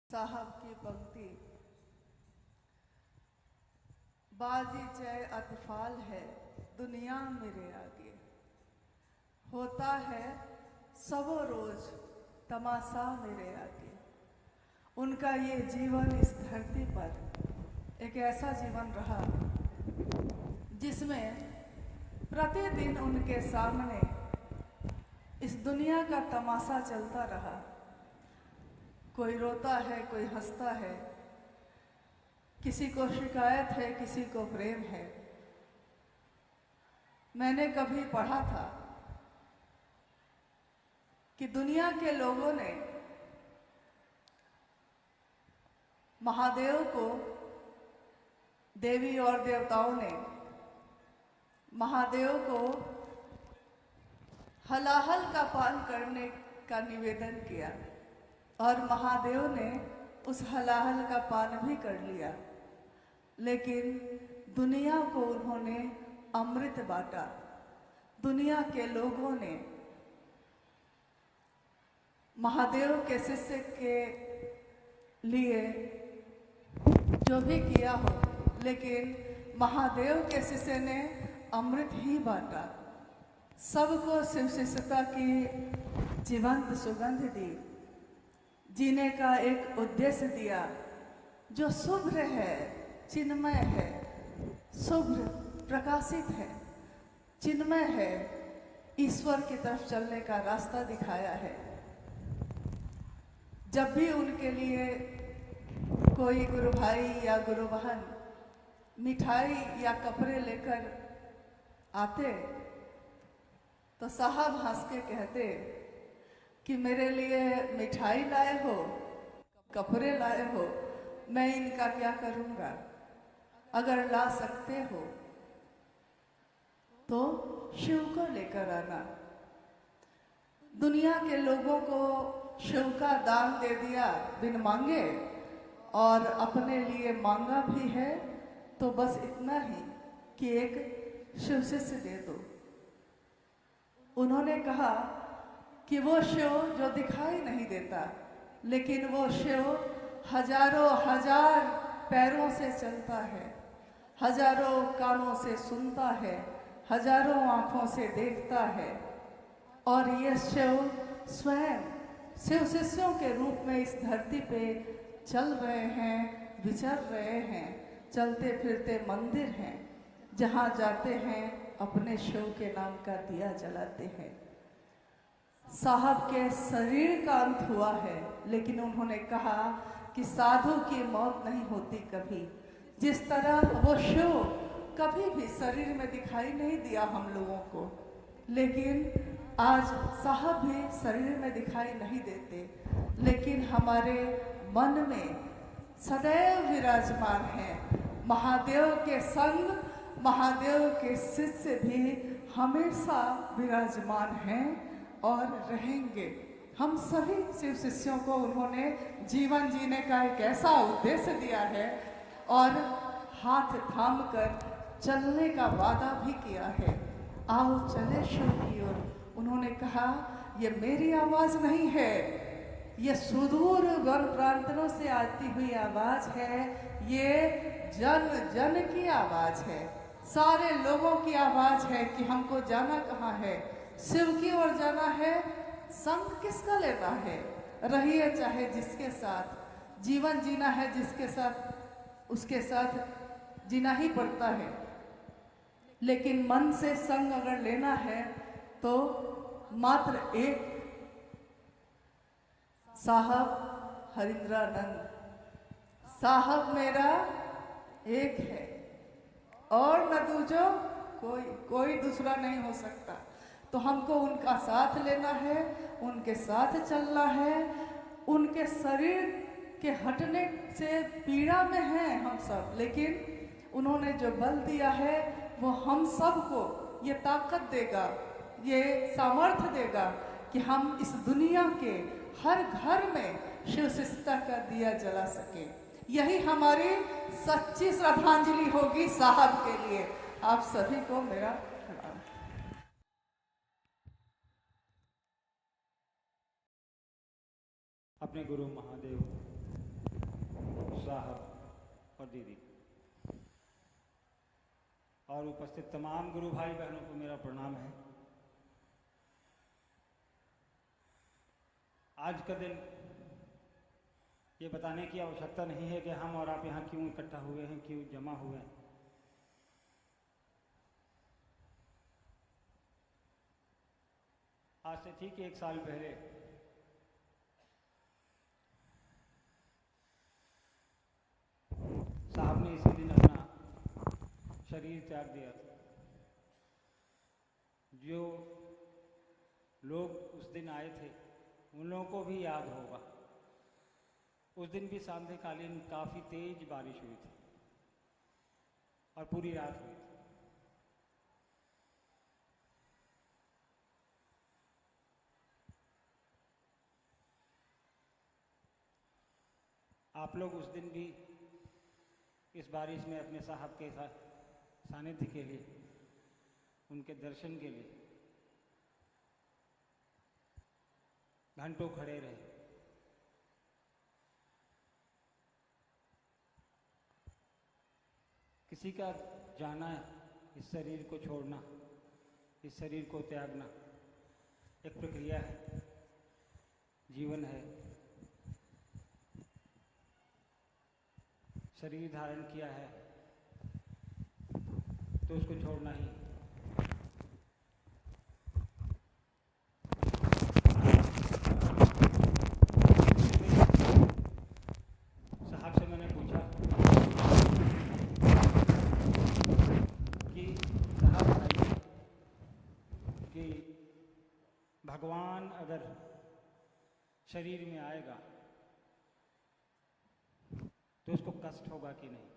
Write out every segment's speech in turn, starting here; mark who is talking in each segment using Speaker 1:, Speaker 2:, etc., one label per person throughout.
Speaker 1: साहब की पंक्ति। बाजी जय अतफाल है दुनिया मेरे आगे, होता है सबो रोज तमाशा मेरे आगे। उनका ये जीवन इस धरती पर एक ऐसा जीवन रहा जिसमें प्रतिदिन उनके सामने इस दुनिया का तमाशा चलता रहा। कोई रोता है, कोई हंसता है, किसी को शिकायत है, किसी को प्रेम है। मैंने कभी पढ़ा था कि दुनिया के लोगों ने महादेव को, देवी और देवताओं ने महादेव को हलाहल का पान करने का निवेदन किया और महादेव ने उस हलाहल का पान भी कर लिया, लेकिन दुनिया को उन्होंने अमृत बांटा। दुनिया के लोगों ने महादेव के शिष्य के लिए जो भी किया हो, लेकिन महादेव के शिष्य ने अमृत ही बांटा। सबको शिव शिष्यता की जीवंत सुगंध दी, जीने का एक उद्देश्य दिया जो शुभ्र है, चिन्मय है, शुभ्र प्रकाशित है, चिन्मय है, ईश्वर की तरफ चलने का रास्ता दिखाया है। जब भी उनके लिए कोई गुरु भाई या गुरु बहन मिठाई या कपड़े लेकर आते तो साहब हंस के कहते कि मेरे लिए मिठाई लाए हो, कपड़े लाए हो, मैं इनका क्या करूँगा। अगर ला सकते हो तो शिव को लेकर आना। दुनिया के लोगों को शिव का दान दे दिया बिन मांगे, और अपने लिए मांगा भी है तो बस इतना ही कि एक शिव शिष्य दे दो। उन्होंने कहा कि वो शिव जो दिखाई नहीं देता, लेकिन वो शिव हजारों हजार पैरों से चलता है, हजारों कानों से सुनता है, हजारों आँखों से देखता है, और ये शिव स्वयं शिव शिष्यों के रूप में इस धरती पे चल रहे हैं, विचर रहे हैं। चलते फिरते मंदिर हैं, जहाँ जाते हैं अपने शिव के नाम का दिया जलाते हैं। साहब के शरीर का अंत हुआ है, लेकिन उन्होंने कहा कि साधु की मौत नहीं होती कभी। जिस तरह वो शिव कभी भी शरीर में दिखाई नहीं दिया हम लोगों को, लेकिन आज साहब भी शरीर में दिखाई नहीं देते, लेकिन हमारे मन में सदैव विराजमान हैं। महादेव के संग महादेव के शिष्य भी हमेशा विराजमान हैं और रहेंगे। हम सभी शिव शिष्यों को उन्होंने जीवन जीने का एक ऐसा उद्देश्य दिया है और हाथ थाम कर चलने का वादा भी किया है। आओ चले शिव की ओर। उन्होंने कहा ये मेरी आवाज़ नहीं है, ये सुदूर वन प्रांतों से आती हुई आवाज़ है, ये जन जन की आवाज़ है, सारे लोगों की आवाज़ है कि हमको जाना कहाँ है, शिव की ओर जाना है। संग किसका लेना है? रहिए चाहे जिसके साथ, जीवन जीना है जिसके साथ, उसके साथ जीना ही पड़ता है, लेकिन मन से संग अगर लेना है तो मात्र एक, साहब हरिंद्रानंद। साहब मेरा एक है और न दूजो कोई दूसरा नहीं हो सकता। तो हमको उनका साथ लेना है, उनके साथ चलना है। उनके शरीर के हटने से पीड़ा में हैं हम सब, लेकिन उन्होंने जो बल दिया है वो हम सबको ये ताकत देगा, ये सामर्थ्य देगा कि हम इस दुनिया के हर घर में शिव शिष्यता का दिया जला सके। यही हमारी सच्ची श्रद्धांजलि होगी साहब के लिए। आप सभी को मेरा प्रणाम।
Speaker 2: अपने गुरु महादेव साहब और दीदी और उपस्थित तमाम गुरु भाई बहनों को मेरा प्रणाम है। आज का दिन ये बताने की आवश्यकता नहीं है कि हम और आप यहाँ क्यों इकट्ठा हुए हैं, क्यों जमा हुए हैं। आज से ठीक 1 साल पहले साहब ने इसी दिन अपना शरीर त्याग दिया था। जो लोग उस दिन आए थे उन लोगों को भी याद होगा, उस दिन भी सांध्यकालीन काफ़ी तेज बारिश हुई थी और पूरी रात हुई थी। आप लोग उस दिन भी इस बारिश में अपने साहब के सानिध्य के लिए, उनके दर्शन के लिए घंटों खड़े रहे। किसी का जाना, इस शरीर को छोड़ना, इस शरीर को त्यागना एक प्रक्रिया है, जीवन है। शरीर धारण किया है तो उसको छोड़ना ही। साहब से मैंने पूछा कि साहब बताइए कि भगवान अगर शरीर में आएगा तो उसको कष्ट होगा कि नहीं,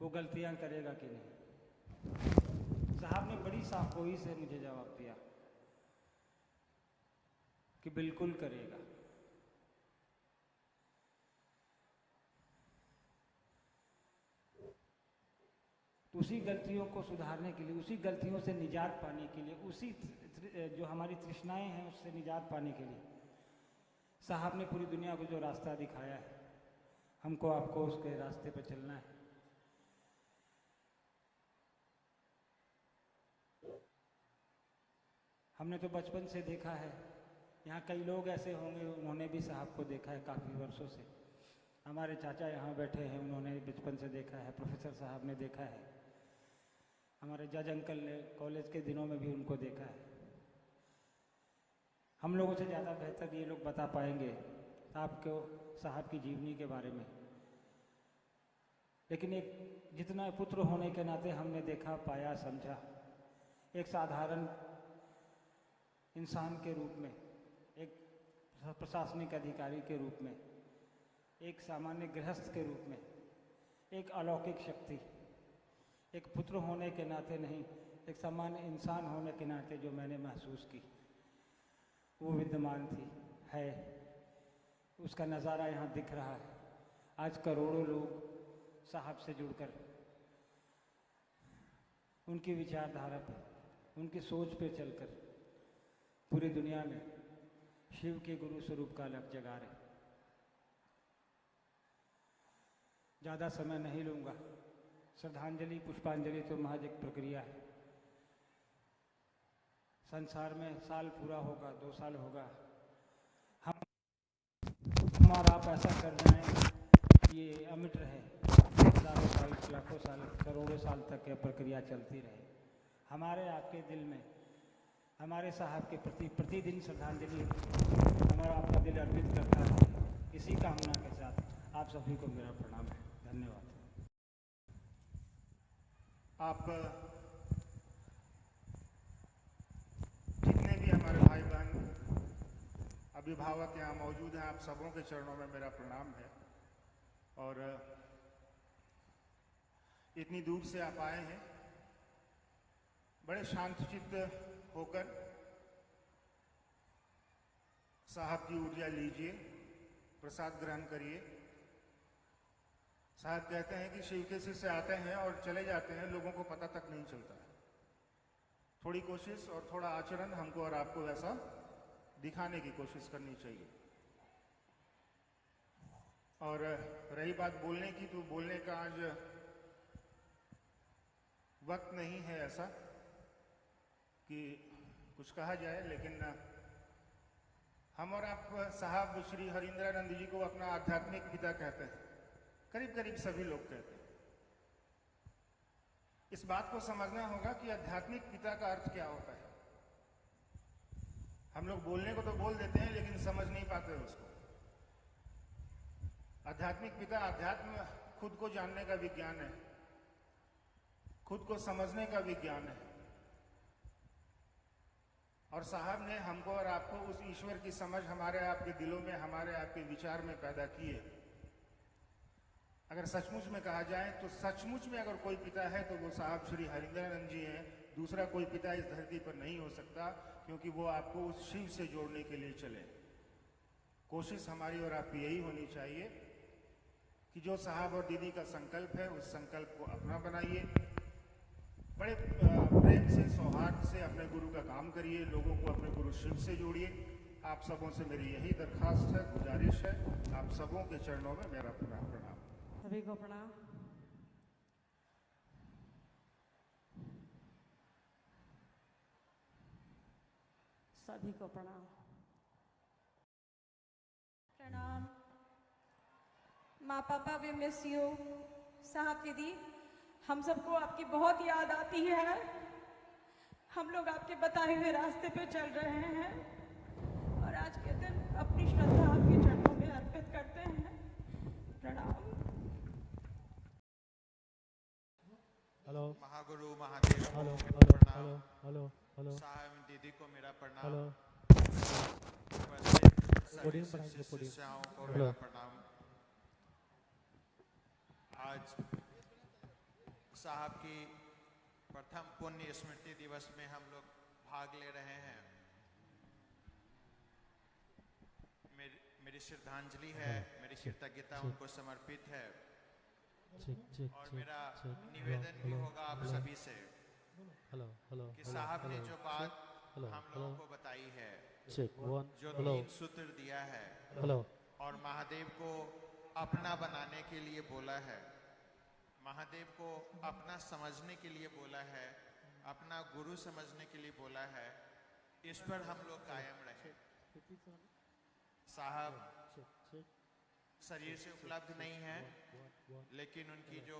Speaker 2: वो गलतियां करेगा कि नहीं। साहब ने बड़ी साफगोई से मुझे जवाब दिया कि बिल्कुल करेगा। तो उसी गलतियों को सुधारने के लिए, उसी गलतियों से निजात पाने के लिए, उसी जो हमारी तृष्णाएं हैं उससे निजात पाने के लिए साहब ने पूरी दुनिया को जो रास्ता दिखाया है, हमको आपको उसके रास्ते पर चलना है। हमने तो बचपन से देखा है, यहाँ कई लोग ऐसे होंगे उन्होंने भी साहब को देखा है काफ़ी वर्षों से। हमारे चाचा यहाँ बैठे हैं, उन्होंने बचपन से देखा है। प्रोफेसर साहब ने देखा है, हमारे जज अंकल ने कॉलेज के दिनों में भी उनको देखा है। हम लोगों से ज़्यादा बेहतर ये लोग बता पाएंगे आपको साहब की जीवनी के बारे में। लेकिन एक जितना पुत्र होने के नाते हमने देखा, पाया, समझा, एक साधारण इंसान के रूप में, एक प्रशासनिक अधिकारी के रूप में, एक सामान्य गृहस्थ के रूप में, एक अलौकिक शक्ति, एक पुत्र होने के नाते नहीं, एक सामान्य इंसान होने के नाते जो मैंने महसूस की वो विद्यमान थी, है। उसका नज़ारा यहाँ दिख रहा है। आज करोड़ों लोग साहब से जुड़कर उनकी विचारधारा पर, उनकी सोच पे चलकर पूरी दुनिया में शिव के गुरु स्वरूप का अलग जगा रहे। ज़्यादा समय नहीं लूँगा। श्रद्धांजलि, पुष्पांजलि तो महज एक प्रक्रिया है। संसार में साल पूरा होगा, 2 साल होगा, हम और आप ऐसा कर जाएं ये अमिट रहे, हज़ारों साल, लाखों साल, करोड़ों साल तक यह प्रक्रिया चलती रहे। हमारे आपके दिल में हमारे साहब के प्रति प्रतिदिन श्रद्धांजलि हमारा आपका दिल अर्पित करता है। इसी कामना के साथ आप सभी को मेरा प्रणाम है। धन्यवाद।
Speaker 3: आप जितने भी हमारे भाई बहन अभिभावक यहाँ मौजूद हैं, आप सबों के चरणों में मेरा प्रणाम है। और इतनी दूर से आप आए हैं, बड़े शांतचित्त होकर साहब की ऊर्जा लीजिए, प्रसाद ग्रहण करिए। साहब कहते हैं कि शिव के शिष्य आते हैं और चले जाते हैं, लोगों को पता तक नहीं चलता है। थोड़ी कोशिश और थोड़ा आचरण हमको और आपको वैसा दिखाने की कोशिश करनी चाहिए। और रही बात बोलने की, तो बोलने का आज वक्त नहीं है ऐसा कि कुछ कहा जाए, लेकिन हम और आप साहब श्री हरिंद्रानंद जी को अपना आध्यात्मिक पिता कहते हैं, करीब करीब सभी लोग कहते हैं। इस बात को समझना होगा कि आध्यात्मिक पिता का अर्थ क्या होता है। हम लोग बोलने को तो बोल देते हैं, लेकिन समझ नहीं पाते उसको। आध्यात्मिक पिता, अध्यात्म खुद को जानने का विज्ञान है, खुद को समझने का विज्ञान है। और साहब ने हमको और आपको उस ईश्वर की समझ हमारे आपके दिलों में, हमारे आपके विचार में पैदा की है। अगर सचमुच में कहा जाए तो सचमुच में अगर कोई पिता है तो वो साहब श्री हरिंद्रानंद जी हैं। दूसरा कोई पिता इस धरती पर नहीं हो सकता, क्योंकि वो आपको उस शिव से जोड़ने के लिए चले। कोशिश हमारी और आपकी यही होनी चाहिए कि जो साहब और दीदी का संकल्प है, उस संकल्प को अपना बनाइए, बड़े प्रेम से, सौहार्द से अपने गुरु का काम करिए, लोगों को अपने गुरु शिव से जोड़िए। आप सबों से मेरी यही दरखास्त है, गुजारिश है। आप सबों के चरणों में मेरा प्रणाम।
Speaker 4: सभी को प्रणाम। सभी को प्रणाम।
Speaker 5: प्रणाम। माँ पापा वी मिस यू। साहब दीदी, हम सबको आपकी बहुत याद आती है। हम लोग आपके बताए हुए रास्ते पे चल रहे हैं और आज के दिन अपनी श्रद्धा आपके चरणों में अर्पित करते हैं। प्रणाम।
Speaker 6: हेलो
Speaker 7: महागुरु महादेव को
Speaker 6: हेलो
Speaker 7: मेरा
Speaker 6: हेलो
Speaker 7: प्रणाम।
Speaker 6: हेलो हेलो हेलो
Speaker 7: साहब दीदी को मेरा प्रणाम।
Speaker 6: हेलो
Speaker 7: उपस्थित सभी
Speaker 6: पोडियम पर आइए, पोडियम।
Speaker 7: शिष्याओं को
Speaker 6: हेलो।
Speaker 7: मेरा प्रणाम। आज साहब की प्रथम पुण्य स्मृति दिवस में हम लोग भाग ले रहे हैं। मेरी श्रद्धांजलि है, मेरी कृतज्ञता उनको समर्पित है। और मेरा निवेदन भी होगा आप सभी से
Speaker 6: हेलो हेलो
Speaker 7: कि साहब ने जो बात
Speaker 6: हेलो
Speaker 7: हम लोगों को बताई है,
Speaker 6: चेक वन
Speaker 7: जो
Speaker 6: हेलो
Speaker 7: 3 सूत्र दिया है
Speaker 6: हेलो
Speaker 7: और महादेव को अपना बनाने के लिए बोला है, महादेव को अपना समझने के लिए बोला है, अपना गुरु समझने के लिए बोला है, इस पर हम लोग कायम रहे। साहब शरीर से उपलब्ध नहीं है, लेकिन उनकी जो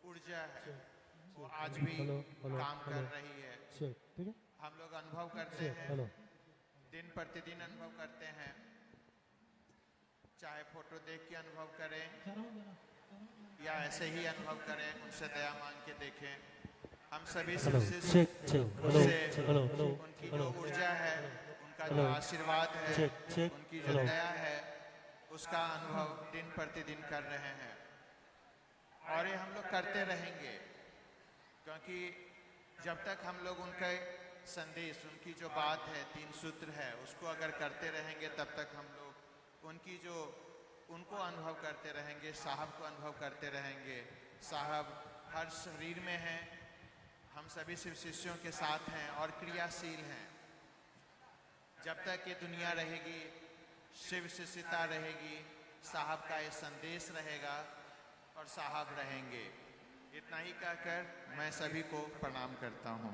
Speaker 7: ऊर्जा है वो आज भी काम कर रही है।
Speaker 6: चेक, ठीक है।
Speaker 7: हम लोग अनुभव करते हैं,
Speaker 6: हेलो
Speaker 7: दिन प्रतिदिन अनुभव करते हैं, चाहे फोटो देख के अनुभव करें या ऐसे ही अनुभव करें, उनसे दया मांग के देखें। हम सभी
Speaker 6: हेलो
Speaker 7: से
Speaker 6: चेक चेक हेलो
Speaker 7: उनसे
Speaker 6: हेलो हेलो
Speaker 7: उनकी जो ऊर्जा है, उनका जो आशीर्वाद है,
Speaker 6: चेक चेक
Speaker 7: उनकी जो
Speaker 6: हेलो
Speaker 7: दया है, उसका अनुभव दिन प्रतिदिन कर रहे हैं और ये हम लोग करते रहेंगे, क्योंकि जब तक हम लोग उनके संदेश, उनकी जो बात है, 3 सूत्र है, उसको अगर करते रहेंगे तब तक हम लोग उनको अनुभव करते रहेंगे, साहब को अनुभव करते रहेंगे। साहब हर शरीर में हैं, हम सभी शिव शिष्यों के साथ हैं और क्रियाशील हैं। जब तक ये दुनिया रहेगी, शिव शिष्यता रहेगी, साहब का ये संदेश रहेगा और साहब रहेंगे। इतना ही कहकर मैं सभी को प्रणाम करता हूँ।